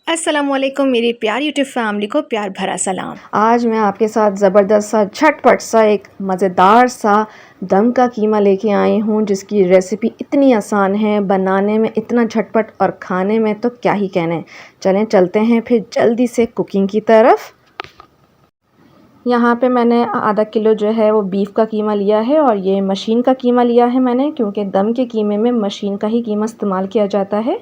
अस्सलामुअलैकुम मेरी प्यारी यूट्यूब फैमिली को प्यार भरा सलाम। आज मैं आपके साथ ज़बरदस्त सा झटपट सा एक मज़ेदार सा दम का कीमा लेके आई हूँ, जिसकी रेसिपी इतनी आसान है, बनाने में इतना झटपट और खाने में तो क्या ही कहने। चलें चलते हैं फिर जल्दी से कुकिंग की तरफ। यहाँ पे मैंने आधा किलो जो है वो बीफ का कीमा लिया है और ये मशीन का कीमा लिया है मैंने, क्योंकि दम के कीमे में मशीन का ही कीमा इस्तेमाल किया जाता है।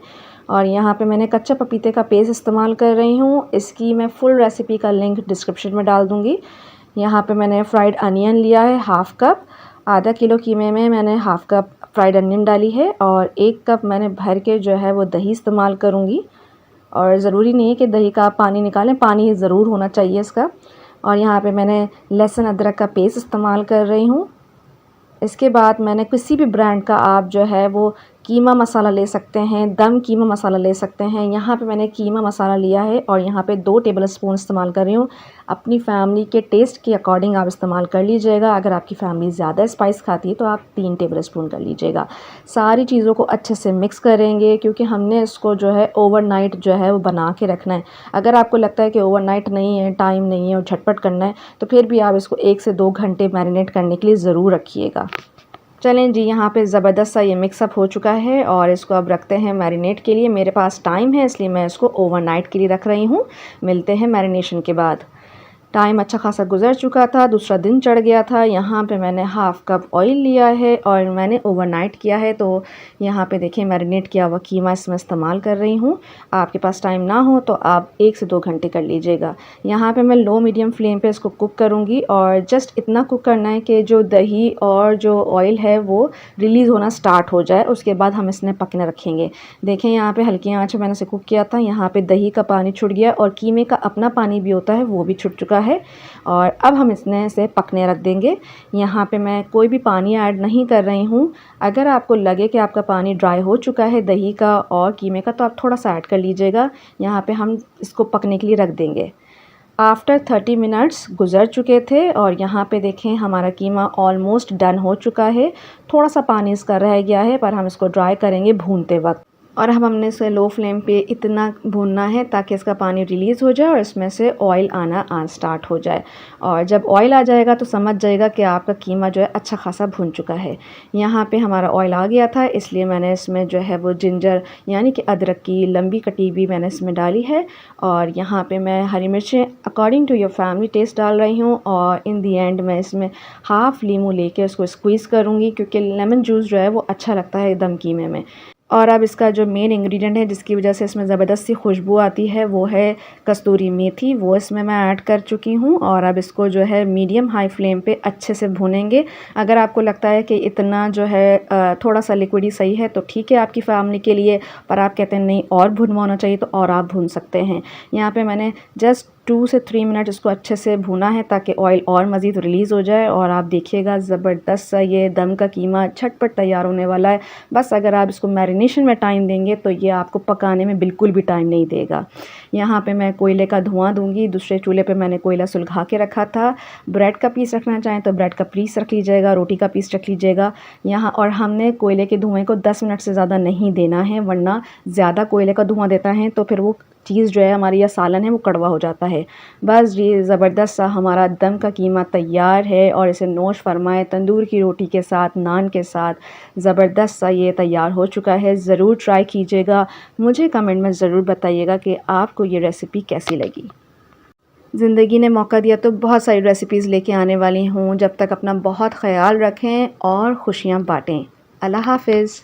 और यहाँ पे मैंने कच्चा पपीते का पेस्ट इस्तेमाल कर रही हूँ। इसकी मैं फुल रेसिपी का लिंक डिस्क्रिप्शन में डाल दूँगी। यहाँ पे मैंने फ्राइड अनियन लिया है हाफ़ कप। आधा किलो कीमे में मैंने हाफ़ कप फ्राइड अनियन डाली है और 1 कप मैंने भर के जो है वो दही इस्तेमाल करूँगी। और ज़रूरी नहीं है कि दही का आप पानी निकालें, पानी ज़रूर होना चाहिए इसका। और यहाँ पे मैंने लहसुन अदरक का पेस्ट इस्तेमाल कर रही हूँ। इसके बाद मैंने किसी भी ब्रांड का आप जो है वो कीमा मसाला ले सकते हैं, दम कीमा मसाला ले सकते हैं। यहाँ पे मैंने कीमा मसाला लिया है और यहाँ पे 2 टेबल स्पून इस्तेमाल कर रही हूँ। अपनी फैमिली के टेस्ट के अकॉर्डिंग आप इस्तेमाल कर लीजिएगा। अगर आपकी फैमिली ज़्यादा स्पाइस खाती है तो आप 3 टेबल स्पून कर लीजिएगा। सारी चीज़ों को अच्छे से मिक्स करेंगे, क्योंकि हमने इसको जो है ओवरनाइट जो है वो बना के रखना है। अगर आपको लगता है कि ओवरनाइट नहीं है, टाइम नहीं है और झटपट करना है, तो फिर भी आप इसको 1 से 2 घंटे मैरिनेट करने के लिए ज़रूर रखिएगा। चलें जी, यहाँ पे ज़बरदस्त सा ये मिक्सअप हो चुका है और इसको अब रखते हैं मैरिनेट के लिए। मेरे पास टाइम है इसलिए मैं इसको ओवरनाइट के लिए रख रही हूँ। मिलते हैं मैरिनेशन के बाद। टाइम अच्छा खासा गुजर चुका था, दूसरा दिन चढ़ गया था। यहाँ पे मैंने हाफ़ कप ऑयल लिया है और मैंने ओवरनाइट किया है। तो यहाँ पे देखिए मैरिनेट किया हुआ कीमा इसमें इस्तेमाल कर रही हूँ। आपके पास टाइम ना हो तो आप 1 से 2 घंटे कर लीजिएगा। यहाँ पे मैं लो मीडियम फ्लेम पे इसको कुक करूँगी और जस्ट इतना कुक करना है कि जो दही और जो ऑयल है वो रिलीज़ होना स्टार्ट हो जाए। उसके बाद हम इसमें पकने रखेंगे। देखें यहाँ पे हल्की आँच में मैंने इसे कुक किया था। यहाँ पे दही का पानी छूट गया और कीमे का अपना पानी भी होता है, वो भी छूट चुका है। और अब हम इसमें से पकने रख देंगे। यहाँ पे मैं कोई भी पानी ऐड नहीं कर रही हूँ। अगर आपको लगे कि आपका पानी ड्राई हो चुका है दही का और कीमे का, तो आप थोड़ा सा ऐड कर लीजिएगा। यहाँ पे हम इसको पकने के लिए रख देंगे। आफ्टर 30 मिनट्स गुज़र चुके थे और यहाँ पे देखें हमारा कीमा ऑलमोस्ट डन हो चुका है। थोड़ा सा पानी इसका रह गया है, पर हम इसको ड्राई करेंगे भूनते वक्त। और अब हमने इसे लो फ्लेम पे इतना भूनना है ताकि इसका पानी रिलीज़ हो जाए और इसमें से ऑयल आना स्टार्ट हो जाए। और जब ऑयल आ जाएगा तो समझ जाएगा कि आपका कीमा जो है अच्छा खासा भुन चुका है। यहाँ पे हमारा ऑयल आ गया था, इसलिए मैंने इसमें जो है वो जिंजर यानी कि अदरक की लंबी कटी भी मैंने इसमें डाली है। और यहाँ पे मैं हरी मिर्चें according to your family taste डाल रही हूँ। और इन दी एंड मैं इसमें हाफ़ लीमू लेके उसको स्क्वीज़ करूँगी, क्योंकि लेमन जूस जो है वो अच्छा लगता है दम कीमे में। और अब इसका जो मेन इंग्रेडिएंट है जिसकी वजह से इसमें ज़बरदस्त सी खुशबू आती है वो है कस्तूरी मेथी। वो इसमें मैं ऐड कर चुकी हूँ और अब इसको जो है मीडियम हाई फ्लेम पे अच्छे से भूनेंगे। अगर आपको लगता है कि इतना जो है थोड़ा सा लिक्विडी सही है तो ठीक है आपकी फैमिली के लिए, पर आप कहते हैं नहीं और भुनवा होना चाहिए तो और आप भून सकते हैं। यहाँ पे मैंने जस्ट 2 से 3 मिनट इसको अच्छे से भुना है ताकि ऑयल और मज़ीद रिलीज़ हो जाए। और आप देखिएगा ज़बरदस्त सा ये दम का कीमा झटपट तैयार होने वाला है। बस अगर आप इसको मैरिनेशन में टाइम देंगे तो ये आपको पकाने में बिल्कुल भी टाइम नहीं देगा। यहाँ पे मैं कोयले का धुआं दूंगी। दूसरे चूल्हे पे मैंने कोयला सुलगा के रखा था। ब्रेड का पीस रखना चाहें तो ब्रेड का पीस रख लीजिएगा, रोटी का पीस रख लीजिएगा यहाँ। और हमने कोयले के धुएँ को 10 मिनट से ज़्यादा नहीं देना है, वरना ज़्यादा कोयले का धुआं देता है तो फिर वो चीज़ जो है हमारी या सालन है वो कड़वा हो जाता है। बस ये ज़बरदस्त सा हमारा दम का कीमा तैयार है और इसे नोश फरमाए तंदूर की रोटी के साथ, नान के साथ। ज़बरदस्त सा ये तैयार हो चुका है। ज़रूर ट्राई कीजिएगा। मुझे कमेंट में ज़रूर बताइएगा कि आपको ये रेसिपी कैसी लगी। ज़िंदगी ने मौका दिया तो बहुत सारी रेसिपीज़ लेके आने वाली हूँ। जब तक अपना बहुत ख्याल रखें और खुशियाँ बाँटें। अल्लाह हाफ़िज़।